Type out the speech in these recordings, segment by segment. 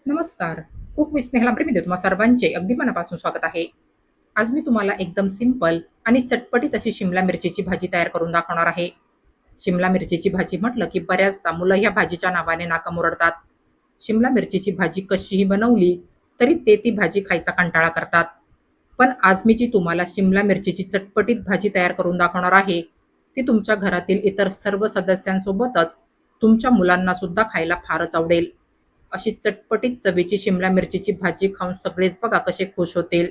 नमस्कार. Cook with स्नेहलामध्ये तुम्हा सर्वांचे अगदी मनापासून स्वागत आहे. आज मी तुम्हाला एकदम सिंपल आणि चटपटीत अशी शिमला मिरचीची भाजी तयार करून दाखवणार आहे. शिमला मिरचीची भाजी म्हटलं की बऱ्याचदा मुलं ह्या भाजीच्या नावाने नाका मुरडतात. शिमला मिरचीची भाजी कशीही बनवली तरी ते ती भाजी खायचा कंटाळा करतात. पण आज मी जी तुम्हाला शिमला मिरचीची चटपटीत भाजी तयार करून दाखवणार आहे, ती तुमच्या घरातील इतर सर्व सदस्यांसोबतच तुमच्या मुलांना सुद्धा खायला फारच आवडेल. अशी चटपटीत चवीची शिमला मिरचीची भाजी खाऊन सगळेच बघा कसे खुश होतील.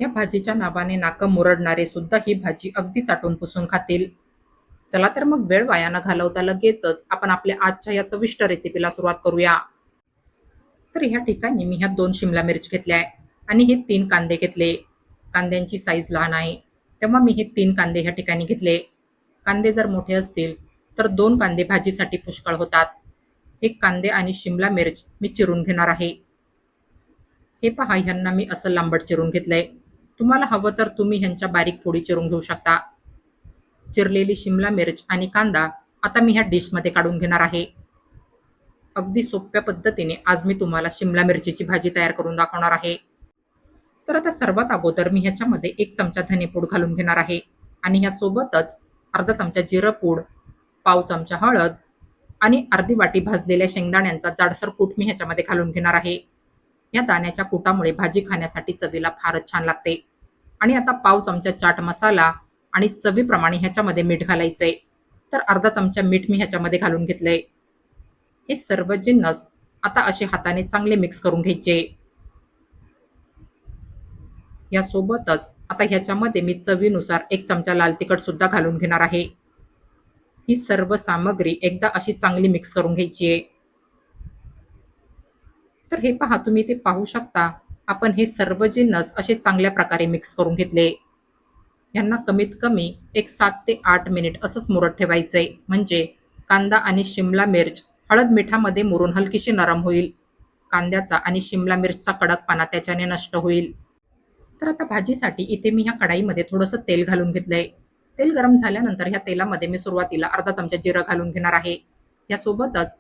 या भाजीच्या नावाने नाकं मुरडणारे सुद्धा ही भाजी अगदी चाटून पुसून खातील. चला तर मग वेळ वाया न घालवता लगेचच आपण आपल्या आजच्या या चविष्ट रेसिपीला सुरुवात करूया. तर ह्या ठिकाणी मी ह्या 2 शिमला मिरची घेतल्या आहे आणि हे 3 कांदे घेतले. कांद्यांची साईज लहान आहे, तेव्हा मी हे 3 कांदे ह्या ठिकाणी घेतले. कांदे जर मोठे असतील तर 2 कांदे भाजीसाठी पुष्कळ होतात. हे कांदे आणि शिमला मिर्च मी चिरून घेणार आहे. हे पहा, ह्यांना मी असं लांबट चिरून घेतलंय. तुम्हाला हवं तर तुम्ही ह्यांच्या बारीक फोडी चिरून घेऊ शकता. चिरलेली शिमला मिर्च आणि कांदा आता मी ह्या डिशमध्ये काढून घेणार आहे. अगदी सोप्या पद्धतीने आज मी तुम्हाला शिमला मिरचीची भाजी तयार करून दाखवणार आहे. तर आता सर्वात अगोदर मी ह्याच्यामध्ये 1 चमचा धनेपूड घालून घेणार आहे आणि ह्यासोबतच अर्धा चमचा जिरं पूड, पाव चमचा हळद आणि अर्धी वाटी भाजलेल्या शेंगदाण्यांचा जाडसर कूट मी ह्याच्यामध्ये घालून घेणार आहे. या दाण्याच्या कुटामुळे भाजी खाण्यासाठी चवीला फारच छान लागते. आणि आता पाव चमचा चाट मसाला आणि चवीप्रमाणे ह्याच्यामध्ये मीठ घालायचंय. तर अर्धा चमचा मीठ मी ह्याच्यामध्ये घालून घेतलंय. हे सर्व जिन्नस आता असे हाताने चांगले मिक्स करून घ्यायचे. यासोबतच आता ह्याच्यामध्ये मी चवीनुसार 1 चमचा लाल तिखट सुद्धा घालून घेणार आहे. ही सर्व सामग्री एकदा अशी चांगली मिक्स करून घ्यायची आहे. तर हे पहा, तुम्ही ते पाहू शकता. आपण हे सर्व जिन्नस असे चांगल्या प्रकारे मिक्स करून घेतले. यांना कमीत कमी एक 7 ते 8 मिनिट असंच मुरत ठेवायचंय, म्हणजे कांदा आणि शिमला मिर्च हळद मिठामध्ये मुरून हलकीशी नरम होईल. कांद्याचा आणि शिमला मिरचचा कडकपणा त्याच्याने नष्ट होईल. तर आता भाजीसाठी इथे मी ह्या कढाईमध्ये थोडंसं तेल घालून घेतलंय. तेल गरम झाल्यानंतर ह्या तेलामध्ये मी सुरुवातीला अर्धा चमचा जिरं घालून घेणार आहे. यासोबतच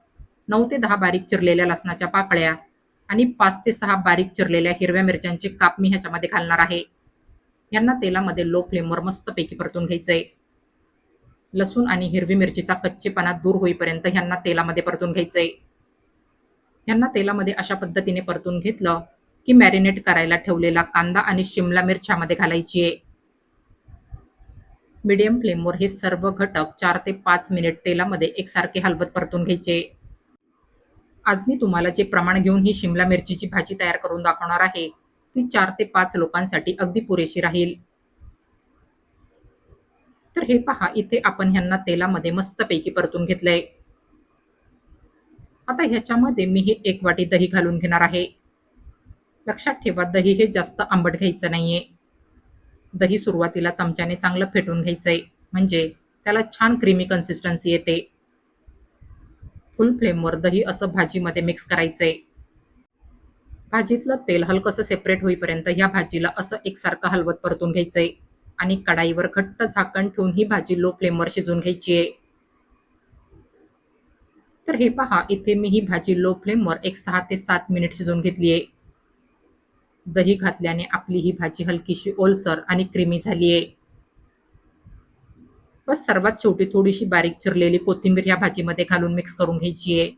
9 ते 10 बारीक चिरलेल्या लसणाच्या पाकळ्या आणि 5 ते 6 बारीक चिरलेल्या हिरव्या मिरच्यांचे काप मी ह्याच्यामध्ये घालणार आहे. यांना तेलामध्ये लो फ्लेमवर मस्तपैकी परतून घ्यायचंय. लसूण आणि हिरवी मिरचीचा कच्चेपणा दूर होईपर्यंत ह्यांना तेलामध्ये परतून घ्यायचंय. यांना तेलामध्ये अशा पद्धतीने परतून घेतलं की मॅरिनेट करायला ठेवलेला कांदा आणि शिमला मिरच ह्यामध्ये घालायची आहे. मीडियम फ्लेमवर हे सर्व घटक 4 ते 5 मिनिट तेलामध्ये एकसारखे हलवत परतून घ्यायचे. आज मी तुम्हाला जे प्रमाण घेऊन ही शिमला मिरचीची भाजी तयार करून दाखवणार आहे, ती 4 ते 5 लोकांसाठी अगदी पुरेशी राहील. तर हे पहा, इथे आपण ह्यांना तेलामध्ये मस्तपैकी परतून घेतलंय. आता ह्याच्यामध्ये मी हे 1 वाटी दही घालून घेणार आहे. लक्षात ठेवा, दही हे जास्त आंबट घ्यायचं नाहीये. दही सुरुवातीला चमच्याने चांगलं फेटून घ्यायचंय, म्हणजे त्याला छान क्रीमी कन्सिस्टन्सी येते. फुल फ्लेमवर दही असं भाजीमध्ये मिक्स करायचंय. भाजीतलं तेल हलकंसं सेपरेट होईपर्यंत ह्या भाजीला असं एकसारखं हलवत परतून घ्यायचंय आणि कढाईवर घट्ट झाकण ठेवून ही भाजी लो फ्लेमवर शिजवून घ्यायची आहे. तर हे पहा, इथे मी ही भाजी लो फ्लेमवर एक 6 ते 7 मिनिट शिजवून घेतली आहे. दही घातल्याने आपली ही भाजी हलकीशी ओलसर आणि क्रीमी झाली आहे. बस सर्वात शेवटी थोडीशी बारीक चिरलेली कोथिंबीर ह्या भाजीमध्ये घालून मिक्स करून घ्यायची आहे.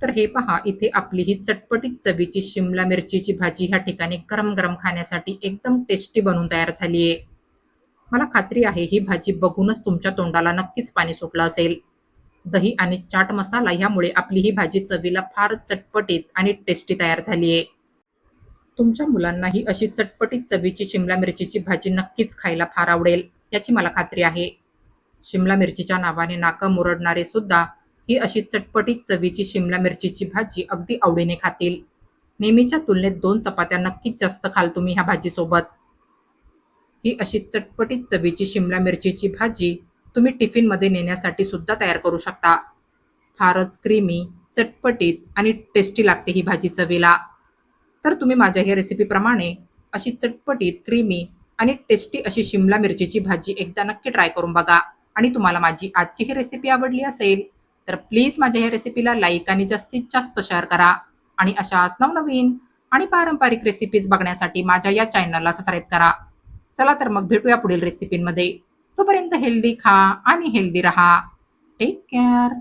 तर हे पहा, इथे आपली ही चटपटीत चवीची शिमला मिरचीची भाजी ह्या ठिकाणी गरम गरम खाण्यासाठी एकदम टेस्टी बनून तयार झाली आहे. मला खात्री आहे ही भाजी बघूनच तुमच्या तोंडाला नक्कीच पाणी सुटलं असेल. दही आणि चाट मसाला ह्यामुळे आपली ही भाजी चवीला फारच चटपटीत आणि टेस्टी तयार झाली आहे. तुमच्या मुलांना ही अशी चटपटीत चवीची शिमला मिरचीची भाजी नक्कीच खायला फार आवडेल, याची मला खात्री आहे. शिमला मिरचीच्या नावाने नाका मुरडणारे सुद्धा ही अशी चटपटीत चवीची शिमला मिरचीची भाजी अगदी आवडीने खातील. नेहमीच्या तुलनेत 2 चपात्या नक्कीच जास्त खाल तुम्ही ह्या भाजीसोबत. ही अशी चटपटीत चवीची शिमला मिरचीची भाजी तुम्ही टिफिनमध्ये नेण्यासाठी सुद्धा तयार करू शकता. फारच क्रीमी, चटपटीत आणि टेस्टी लागते ही भाजी चवीला. तर तुम्ही माझ्या या रेसिपीप्रमाणे अशी चटपटीत, क्रीमी आणि टेस्टी अशी शिमला मिरचीची भाजी एकदा नक्की ट्राय करून बघा. आणि तुम्हाला माझी आजची ही रेसिपी आवडली असेल तर प्लीज माझ्या या रेसिपीला लाईक आणि जास्तीत जास्त शेअर करा आणि अशाच नवनवीन आणि पारंपरिक रेसिपीज बघण्यासाठी माझ्या या चॅनलला सबस्क्राईब करा. चला तर मग भेटूया पुढील रेसिपीमध्ये. तोपर्यंत हेल्दी खा आणि हेल्दी रहा. Take care.